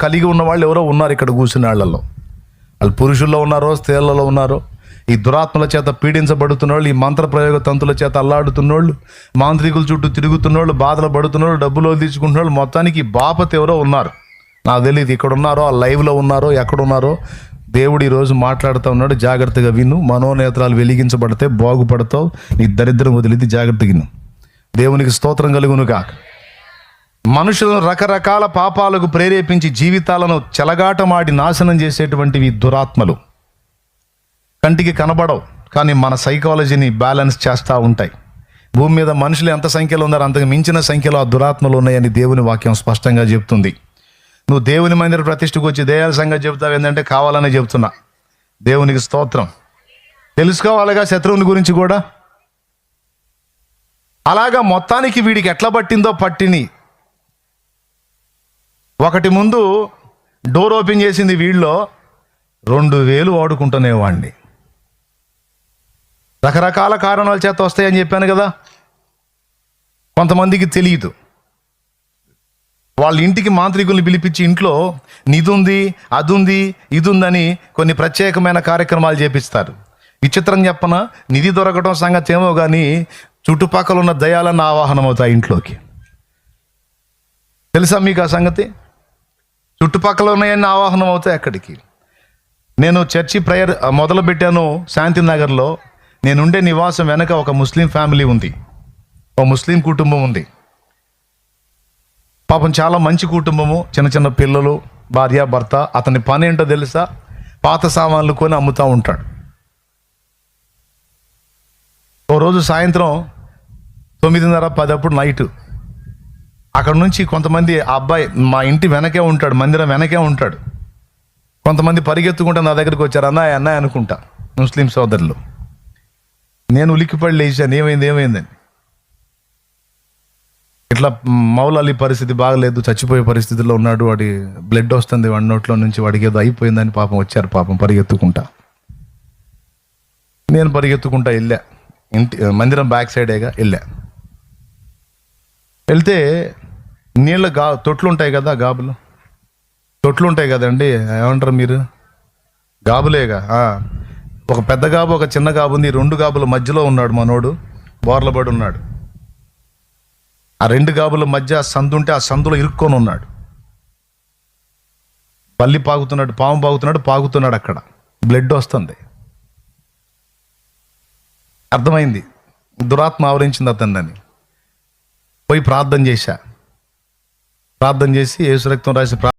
కలిగి ఉన్న వాళ్ళు ఎవరో ఉన్నారు ఇక్కడ కూర్చున్న వాళ్ళలో. వాళ్ళు పురుషుల్లో ఉన్నారో స్త్రీలలో ఉన్నారో, ఈ దురాత్మల చేత పీడించబడుతున్నోళ్ళు, ఈ మంత్ర ప్రయోగ తంతుల చేత అల్లాడుతున్నోళ్ళు, మాంత్రికుల చుట్టూ తిరుగుతున్నోళ్ళు, బాధలు పడుతున్నోళ్ళు, డబ్బులు తీసుకుంటున్నోళ్ళు, మొత్తానికి బాపత ఎవరో ఉన్నారు. నాకు తెలియదు ఇక్కడ ఉన్నారో, ఆ లైవ్లో ఉన్నారో, ఎక్కడున్నారో. దేవుడు ఈరోజు మాట్లాడుతూ ఉన్నాడు, జాగ్రత్తగా విను. మనోనేత్రాలు వెలిగించబడితే బాగుపడతావు. నీ దరిద్రం వదిలిది, జాగ్రత్తగా విను. దేవునికి స్తోత్రం కలుగును గాక. మనుషులను రకరకాల పాపాలకు ప్రేరేపించి జీవితాలను చెలగాటమాడి నాశనం చేసేటువంటివి దురాత్మలు. కంటికి కనబడవు, కానీ మన సైకాలజీని బ్యాలెన్స్ చేస్తూ ఉంటాయి. భూమి మీద మనుషులు ఎంత సంఖ్యలో ఉన్నారో అంతకు మించిన సంఖ్యలో ఆ దురాత్మలు ఉన్నాయని దేవుని వాక్యం స్పష్టంగా చెప్తుంది. నువ్వు దేవుని మందిర ప్రతిష్ఠకు వచ్చి దయాల సంగతి చెబుతావు ఏంటంటే కావాలని చెబుతున్నా. దేవునికి స్తోత్రం. తెలుసుకోవాలిగా శత్రువుని గురించి కూడా. అలాగా మొత్తానికి వీడికి ఎట్లా పట్టిందో పట్టిని. ఒకటి ముందు డోర్ ఓపెన్ చేసింది వీళ్ళలో 2000 వాడుకుంటునేవాడిని. రకరకాల కారణాల చేత వస్తాయని చెప్పాను కదా. కొంతమందికి తెలియదు. వాళ్ళ ఇంటికి మాంత్రికుల్ని పిలిపించి ఇంట్లో నిధి ఉంది, అది ఉంది, ఇది ఉందని కొన్ని ప్రత్యేకమైన కార్యక్రమాలు చేపిస్తారు. విచిత్రం చెప్పన, నిధి దొరకడం సంగతి ఏమో కానీ చుట్టుపక్కల ఉన్న దయాలన్న ఆవాహనం అవుతాయి ఇంట్లోకి. తెలుసా మీకు ఆ సంగతి? చుట్టుపక్కల ఉన్నాయన్నీ ఆవాహనం అవుతాయి అక్కడికి. నేను చర్చి ప్రేయర్ మొదలుపెట్టాను శాంతినగర్లో. నేనుండే నివాసం వెనక ఒక ముస్లిం ఫ్యామిలీ ఉంది, ఒక ముస్లిం కుటుంబం ఉంది. పాపం చాలా మంచి కుటుంబము, చిన్న చిన్న పిల్లలు, భార్య భర్త. అతని పని ఏంటో తెలుసా? పాత సామాన్లు కొని అమ్ముతూ ఉంటాడు. ఓ రోజు సాయంత్రం 9:30-10 అప్పుడు నైటు అక్కడ నుంచి కొంతమంది, ఆ అబ్బాయి మా ఇంటి వెనకే ఉంటాడు, మందిరం వెనకే ఉంటాడు. కొంతమంది పరిగెత్తుకుంటా నా దగ్గరికి వచ్చారు. అన్నయ్య అనుకుంటా, ముస్లిం సోదరులు. నేను ఉలిక్కిపడి లేచాను, ఏమైందని. ఇట్లా మౌలాలి పరిస్థితి బాగలేదు, చచ్చిపోయే పరిస్థితిలో ఉన్నాడు, వాడి బ్లడ్ వస్తుంది వాడి నోట్లో నుంచి, వాడికి ఏదో అయిపోయిందని పాపం వచ్చారు. పాపం పరిగెత్తుకుంటా, నేను పరిగెత్తుకుంటా వెళ్ళా. ఇంటి మందిరం బ్యాక్ సైడేగా వెళ్తే నీళ్ళ తొట్లు ఉంటాయి కదా, తొట్లు ఉంటాయి కదండి, ఏమంటారు మీరు? గాబులేగా. ఒక పెద్ద గాబు, ఒక చిన్న గాబు ఉంది. 2 గాబుల మధ్యలో ఉన్నాడు మనోడు, బోర్లబడి ఉన్నాడు. ఆ 2 గాబుల మధ్య సందు ఉంటే ఆ సందులో ఇరుక్కొని ఉన్నాడు. బల్లి పాకుతున్నాడు, పాము పాకుతున్నాడు. అక్కడ బ్లడ్ వస్తుంది. అర్థమైంది, దురాత్మ ఆవరించింది అతన్ని. పోయి ప్రార్థన చేసి యేసు రక్తం రాసి